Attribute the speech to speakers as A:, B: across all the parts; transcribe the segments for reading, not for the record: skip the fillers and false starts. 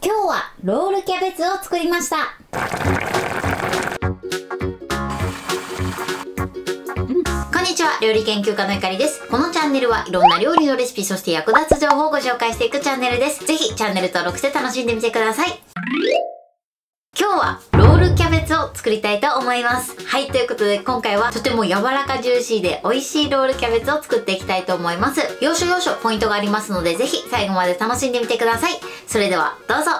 A: 今日はロールキャベツを作りました。こんにちは、料理研究家のゆかりです。このチャンネルはいろんな料理のレシピ、そして役立つ情報をご紹介していくチャンネルです。ぜひチャンネル登録して楽しんでみてください。今日はロールキャベツを作りたいと思います。はい、ということで今回はとても柔らかジューシーで美味しいロールキャベツを作っていきたいと思います。要所要所ポイントがありますので、ぜひ最後まで楽しんでみてください。それではどうぞ。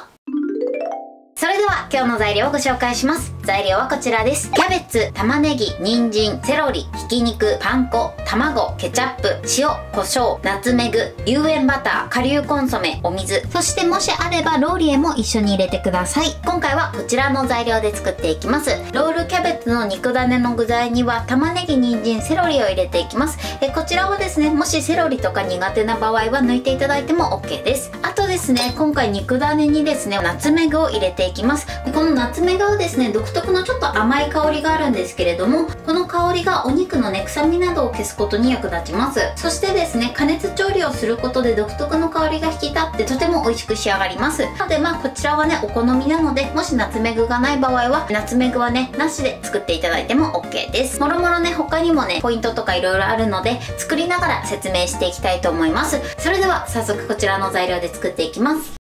A: それでは今日の材料をご紹介します。材料はこちらです。キャベツ、玉ねぎ、人参、セロリ、ひき肉、パン粉、卵、ケチャップ、塩、胡椒、ナツメグ、有塩バター、顆粒コンソメ、お水、そしてもしあればローリエも一緒に入れてください。今回はこちらの材料で作っていきます。ロールキャベツの肉種の具材には玉ねぎ、人参、セロリを入れていきます。こちらはですね、もしセロリとか苦手な場合は抜いていただいても OK です。あとですね、今回肉種にですね、ナツメグを入れていきます。このナツメグはですね、独特のちょっと甘い香りがあるんですけれども、この香りがお肉のね、臭みなどを消すことに役立ちます。そしてですね、加熱調理をすることで独特の香りが引き立ってとても美味しく仕上がります。なのでこちらはね、お好みなので、もしナツメグがない場合はナツメグはね、なしで作っていただいても OK です。もろもろね、他にもね、ポイントとかいろいろあるので、作りながら説明していきたいと思います。それでは早速こちらの材料で作っていきます。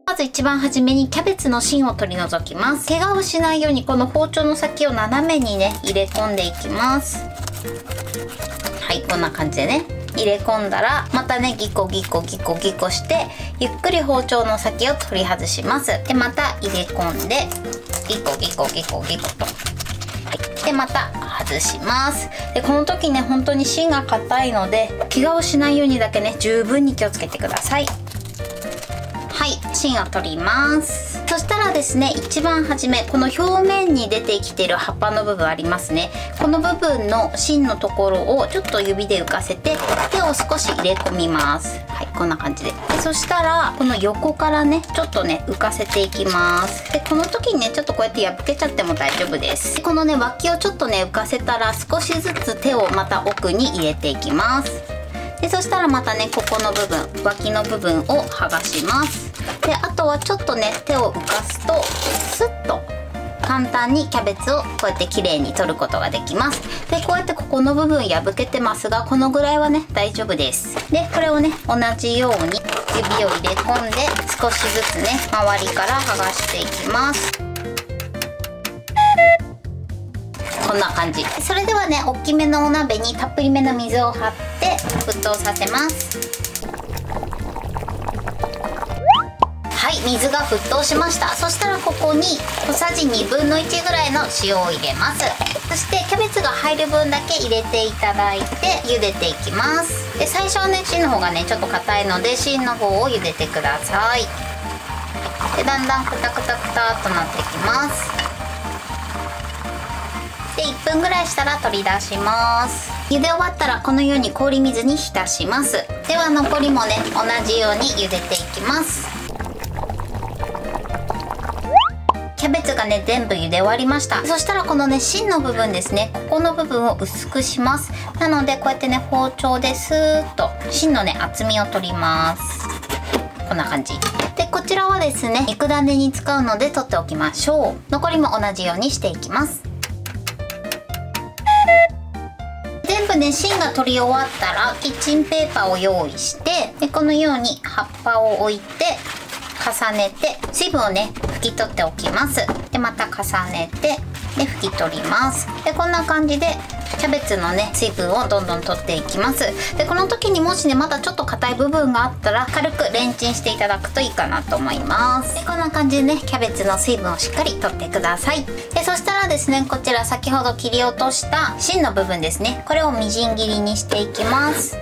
A: まず一番初めにキャベツの芯を取り除きます。怪我をしないようにこの包丁の先を斜めにね、入れ込んでいきます。はい、こんな感じでね、入れ込んだらまたね、ギコギコギコギコしてゆっくり包丁の先を取り外します。でまた入れ込んでギコギコギコギコと、はい、でまた外します。でこの時ね、本当に芯が硬いので怪我をしないようにだけね、十分に気をつけてください。はい、芯を取ります。そしたらですね、一番初めこの表面に出てきてる葉っぱの部分ありますね。この部分の芯のところをちょっと指で浮かせて手を少し入れ込みます。はい、こんな感じで。そしたらこの横からね、ちょっとね浮かせていきます。でこの時にね、ちょっとこうやって破けちゃっても大丈夫です。でこのね、脇をちょっとね浮かせたら少しずつ手をまた奥に入れていきます。でそしたらまたね、ここの部分、脇の部分を剥がします。であとはちょっとね、手を浮かすとスッと簡単にキャベツをこうやって綺麗に取ることができます。でこうやってここの部分破けてますが、このぐらいはね大丈夫です。でこれをね、同じように指を入れ込んで少しずつね、周りから剥がしていきます。こんな感じ。それではね、大きめのお鍋にたっぷりめの水を張って沸騰させます。はい、水が沸騰しました。そしたらここに小さじ1/2ぐらいの塩を入れます。そしてキャベツが入る分だけ入れていただいて茹でていきます。で最初はね、芯の方がねちょっと硬いので芯の方を茹でてください。でだんだんクタクタクタっとなってきます。で1分ぐらいしたら取り出します。茹で終わったらこのように氷水に浸します。では残りもね、同じように茹でていきます。キャベツがね、全部茹で終わりました。そしたらこのね、芯の部分ですね、ここの部分を薄くします。なのでこうやってね、包丁でスーッと芯のね、厚みを取ります。こんな感じで、こちらはですね、肉種に使うので取っておきましょう。残りも同じようにしていきます。全部ね、芯が取り終わったらキッチンペーパーを用意して、でこのように葉っぱを置いて重ねて水分をね拭き取っておきます。でまた重ねてで拭き取ります。でこんな感じでキャベツのね水分をどんどん取っていきます。でこの時にもしね、まだちょっと硬い部分があったら軽くレンチンしていただくといいかなと思います。でこんな感じでね、キャベツの水分をしっかり取ってください。でそしたらですね、こちら先ほど切り落とした芯の部分ですね、これをみじん切りにしていきます。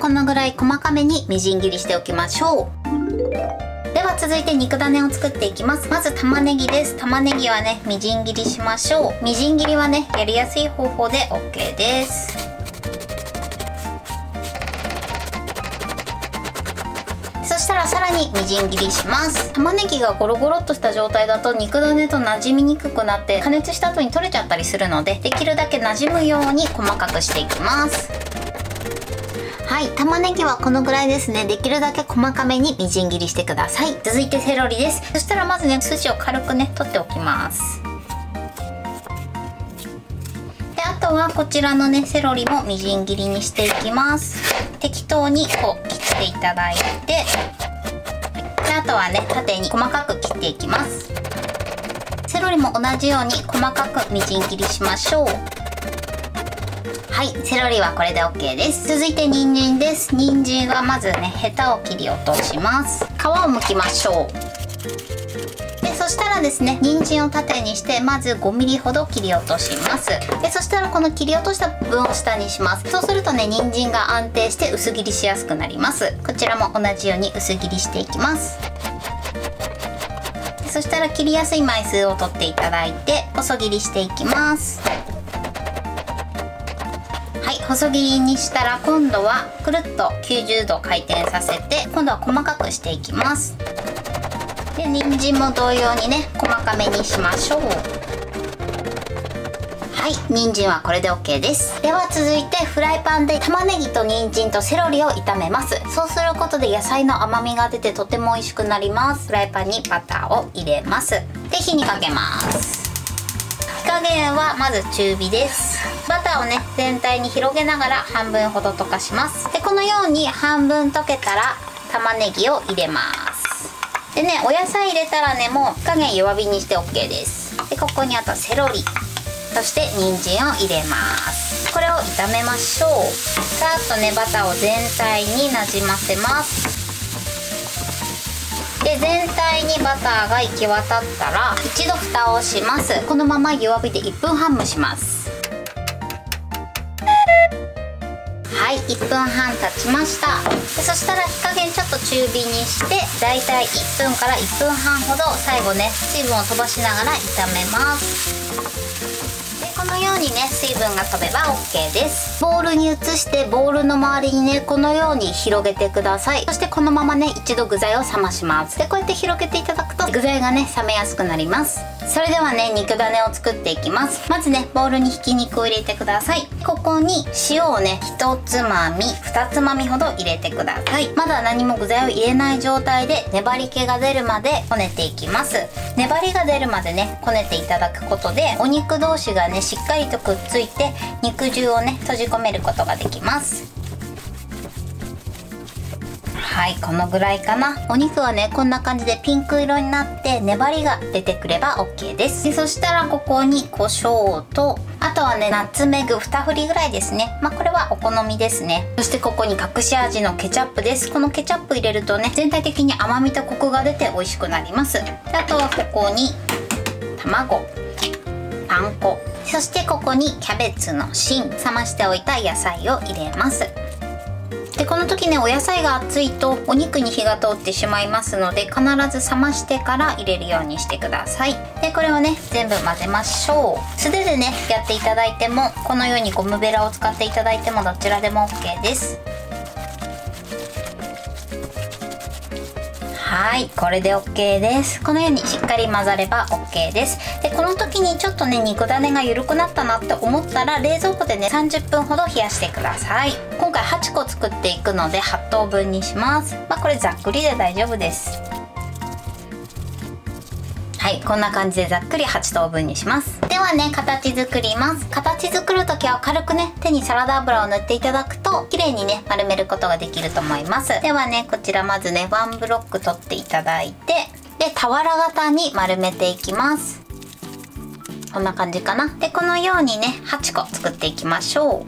A: このぐらい細かめにみじん切りしておきましょう。では続いて肉種を作っていきます。まず玉ねぎです。玉ねぎはね、みじん切りしましょう。みじん切りはね、やりやすい方法で OK です。そしたらさらにみじん切りします。玉ねぎがゴロゴロっとした状態だと肉種と馴染みにくくなって加熱した後に取れちゃったりするので、できるだけ馴染むように細かくしていきます。はい、玉ねぎはこのぐらいですね。できるだけ細かめにみじん切りしてください。続いてセロリです。そしたらまずね、筋を軽くね取っておきます。で、あとはこちらのねセロリもみじん切りにしていきます。適当にこう切っていただいて、であとはね縦に細かく切っていきます。セロリも同じように細かくみじん切りしましょう。はい、セロリはこれで OK です。続いて人参です。人参はまずねヘタを切り落とします。皮を剥きましょう。でそしたらですね、人参を縦にしてまず 5mm ほど切り落とします。でそしたらこの切り落とした部分を下にします。そうするとね、人参が安定して薄切りしやすくなります。こちらも同じように薄切りしていきます。そしたら切りやすい枚数を取っていただいて細切りしていきます。はい、細切りにしたら今度はくるっと90度回転させて、今度は細かくしていきます。で人参も同様にね細かめにしましょう。はい、人参はこれで OK です。では続いてフライパンで玉ねぎと人参とセロリを炒めます。そうすることで野菜の甘みが出てとても美味しくなります。フライパンにバターを入れます。で火にかけます。火加減はまず中火です。バターをね全体に広げながら半分ほど溶かします。でこのように半分溶けたら玉ねぎを入れます。でね、お野菜入れたらねもう火加減弱火にして OK です。でここにあとセロリ、そして人参を入れます。これを炒めましょう。さーっとねバターを全体になじませます。で全体にバターが行き渡ったら一度蓋をします。このまま弱火で1分半蒸します。はい、1分半経ちました。でそしたら火加減ちょっと中火にしてだいたい1分から1分半ほど最後ね水分を飛ばしながら炒めます。このようにね水分が飛べば OK です。ボウルに移してボウルの周りにねこのように広げてください。そしてこのままね一度具材を冷まします。でこうやって広げていただくと具材がね冷めやすくなります。それではね肉ダネを作っていきます。まずねボウルにひき肉を入れてください。ここに塩をね1つまみ2つまみほど入れてください。まだ何も具材を入れない状態で粘り気が出るまでこねていきます。粘りが出るまでねこねていただくことでお肉同士がねしっかりとくっついて肉汁をね閉じ込めることができます。はい、このぐらいかな。お肉はねこんな感じでピンク色になって粘りが出てくれば OK です。でそしたらここに胡椒とあとはねナツメグ2振りぐらいですね。これはお好みですね。そしてここに隠し味のケチャップです。このケチャップ入れるとね全体的に甘みとコクが出て美味しくなります。であとはここに卵、パン粉、そしてここにキャベツの芯、冷ましておいた野菜を入れます。でこの時ねお野菜が熱いとお肉に火が通ってしまいますので必ず冷ましてから入れるようにしてください。でこれをね全部混ぜましょう。素手でねやっていただいてもこのようにゴムベラを使っていただいてもどちらでも OK です。はい、これで OK です。このようにしっかり混ざれば OK です。でこの時にちょっとね肉ダネが緩くなったなって思ったら冷蔵庫でね30分ほど冷やしてください。今回8個作っていくので8等分にします。これざっくりで大丈夫です。はい、こんな感じでざっくり8等分にします。ではね形作ります。形作る時は軽くね手にサラダ油を塗っていただくと綺麗にね丸めることができると思います。ではねこちらまずねワンブロック取っていただいてで俵型に丸めていきます。こんな感じかな。でこのようにね8個作っていきましょう。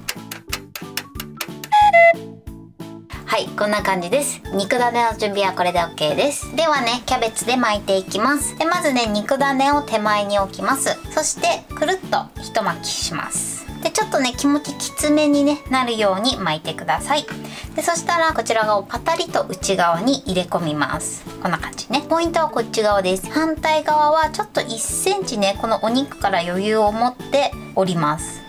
A: はい、こんな感じです。肉ダネの準備はこれで OK です。ではねキャベツで巻いていきます。でまずね肉ダネを手前に置きます。そしてくるっと一巻きします。でちょっとね気持ちきつめに、ね、なるように巻いてください。でそしたらこちら側をパタリと内側に入れ込みます。こんな感じね。ポイントはこっち側です。反対側はちょっと1センチねこのお肉から余裕を持って折ります。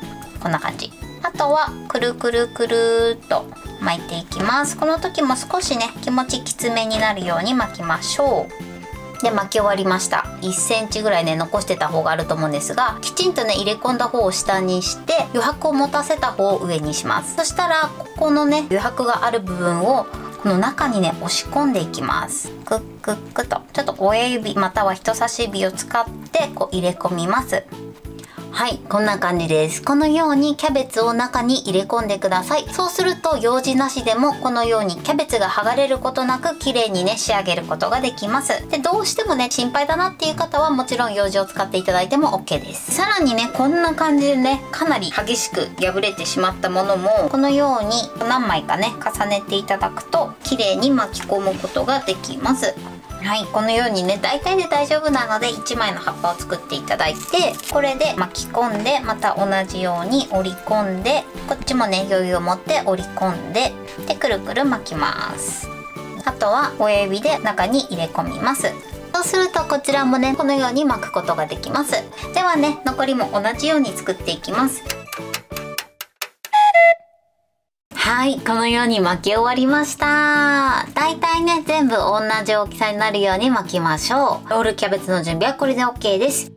A: こんな感じ。あとはくるくるくるっと巻いていきます。この時も少しね気持ちきつめになるように巻きましょう。で巻き終わりました。1センチぐらいね残してた方があると思うんですが、きちんとね入れ込んだ方を下にして余白を持たせた方を上にします。そしたらここのね余白がある部分をこの中にね押し込んでいきます。クックックとちょっと親指または人差し指を使ってこう入れ込みます。はい、こんな感じです。このようにキャベツを中に入れ込んでください。そうすると用事なしでもこのようにキャベツが剥がれることなく綺麗にね仕上げることができます。で、どうしてもね心配だなっていう方はもちろんようじを使っていただいても OK です。さらにねこんな感じでねかなり激しく破れてしまったものもこのように何枚かね重ねていただくと綺麗に巻き込むことができます。はい、このようにね大体で大丈夫なので1枚の葉っぱを作っていただいて、これで巻き込んでまた同じように折り込んで、こっちもね余裕を持って折り込んで、でくるくる巻きます。あとは親指で中に入れ込みます。そうするとこちらもねこのように巻くことができます。ではね残りも同じように作っていきます。はい、このように巻き終わりました。だいたいね全部同じ大きさになるように巻きましょう。ロールキャベツの準備はこれで OK です。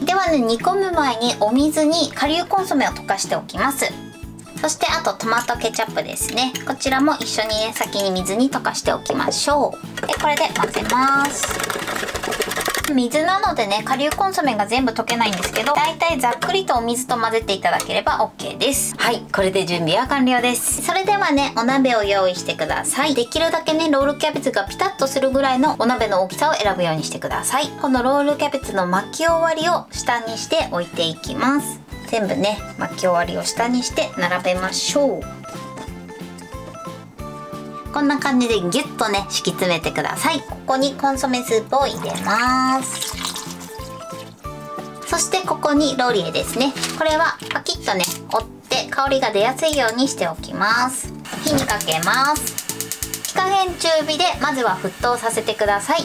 A: ではね煮込む前にお水に顆粒コンソメを溶かしておきます。そしてあとトマトケチャップですね、こちらも一緒にね先に水に溶かしておきましょう。でこれで混ぜます。水なのでね顆粒コンソメが全部溶けないんですけど、だいたいざっくりとお水と混ぜていただければ OK です。はい、これで準備は完了です。それではねお鍋を用意してください。できるだけねロールキャベツがピタッとするぐらいのお鍋の大きさを選ぶようにしてください。このロールキャベツの巻き終わりを下にして置いていきます。全部ね巻き終わりを下にして並べましょう。こんな感じでギュッとね敷き詰めてください。ここにコンソメスープを入れます。そしてここにローリエですね、これはパキッとね折って香りが出やすいようにしておきます。火にかけます。火加減中火でまずは沸騰させてください。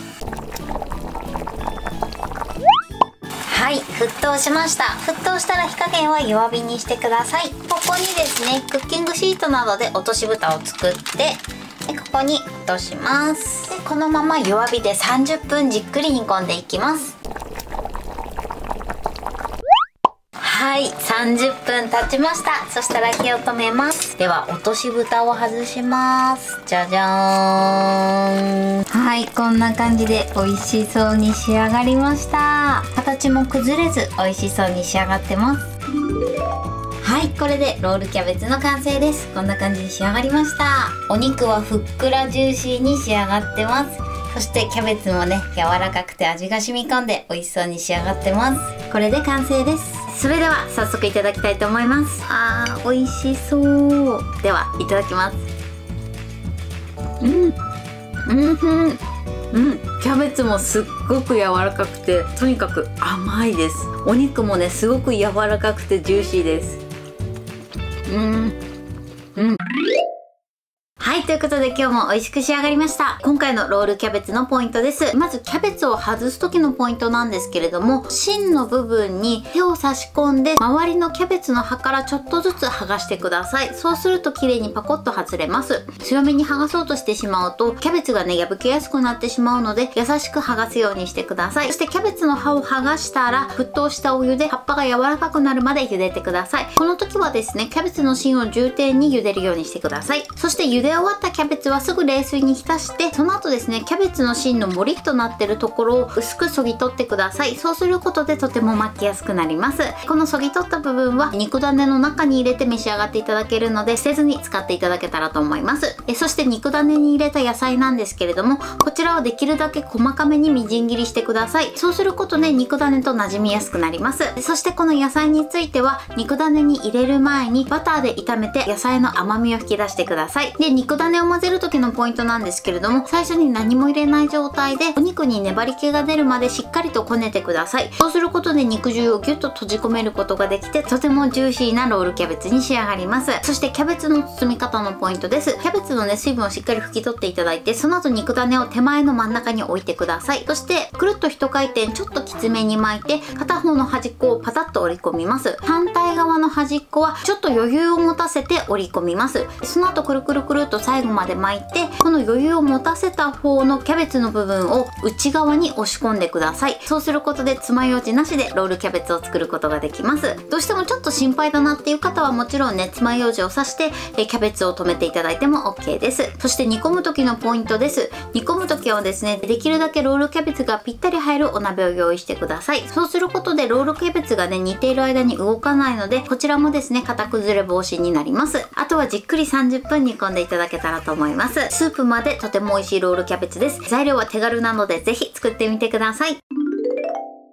A: はい、沸騰しました。沸騰したら火加減は弱火にしてください。ここにですねクッキングシートなどで落とし蓋を作って、でここに落とします。でこのまま弱火で30分じっくり煮込んでいきます。はい、30分経ちました。そしたら火を止めます。では落とし蓋を外します。じゃじゃーん。はい、こんな感じで美味しそうに仕上がりました。形も崩れず美味しそうに仕上がってます。はい、これでロールキャベツの完成です。こんな感じに仕上がりました。お肉はふっくらジューシーに仕上がってます。そしてキャベツもね柔らかくて味が染み込んで美味しそうに仕上がってます。これで完成です。それでは早速いただきたいと思います。美味しそう。ではいただきます。キャベツもすっごく柔らかくてとにかく甘いです。お肉もねすごく柔らかくてジューシーです。はい、ということで今日も美味しく仕上がりました。今回のロールキャベツのポイントです。まずキャベツを外す時のポイントなんですけれども、芯の部分に手を差し込んで周りのキャベツの葉からちょっとずつ剥がしてください。そうすると綺麗にパコッと外れます。強めに剥がそうとしてしまうとキャベツがね破けやすくなってしまうので、優しく剥がすようにしてください。そしてキャベツの葉を剥がしたら沸騰したお湯で葉っぱが柔らかくなるまで茹でてください。この時はですねキャベツの芯を重点に茹でるようにしてください。そして茹で終わったキャベツはすぐ冷水に浸して、その後ですねキャベツの芯のモリッとなってるところを薄くそぎ取ってください。そうすることでとても巻きやすくなります。このそぎ取った部分は肉種の中に入れて召し上がっていただけるので、捨てずに使っていただけたらと思います。そして肉種に入れた野菜なんですけれども、こちらをできるだけ細かめにみじん切りしてください。そうすることで肉種と馴染みやすくなります。そしてこの野菜については肉種に入れる前にバターで炒めて野菜の甘みを引き出してください。で肉種を混ぜる時のポイントなんですけれども、最初に何も入れない状態でお肉に粘り気が出るまでしっかりとこねてください。そうすることで肉汁をギュッと閉じ込めることができて、とてもジューシーなロールキャベツに仕上がります。そしてキャベツの包み方のポイントです。キャベツのね水分をしっかり拭き取っていただいて、その後肉種を手前の真ん中に置いてください。そしてくるっと一回転ちょっときつめに巻いて、片方の端っこをパタッと折り込みます。反対側の端っこはちょっと余裕を持たせて折り込みます。その後くるくるくるっと最後まで巻いて、この余裕を持たせた方のキャベツの部分を内側に押し込んでください。そうすることで爪楊枝なしでロールキャベツを作ることができます。どうしてもちょっと心配だなっていう方はもちろんね、爪楊枝を刺してキャベツを止めていただいても OK です。そして煮込む時のポイントです。煮込む時はですね、できるだけロールキャベツがぴったり入るお鍋を用意してください。そうすることでロールキャベツがね、煮ている間に動かないので、こちらもですね、型崩れ防止になります。あとはじっくり30分煮込んでいただけたらと思います。スープまでとても美味しいロールキャベツです。材料は手軽なのでぜひ作ってみてください。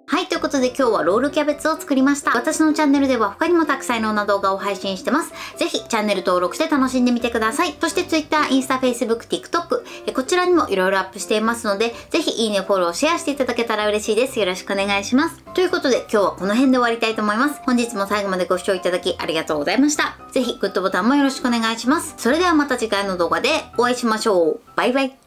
A: はい、ということで今日はロールキャベツを作りました。私のチャンネルでは他にもたくさんいろんな動画を配信してます。ぜひチャンネル登録して楽しんでみてください。そして Twitter、インスタ、Facebook、TikTok、こちらにもいろいろアップしていますので、ぜひいいね、フォロー、シェアしていただけたら嬉しいです。よろしくお願いします。ということで今日はこの辺で終わりたいと思います。本日も最後までご視聴いただきありがとうございました。ぜひグッドボタンもよろしくお願いします。それではまた次回の動画でお会いしましょう。バイバイ。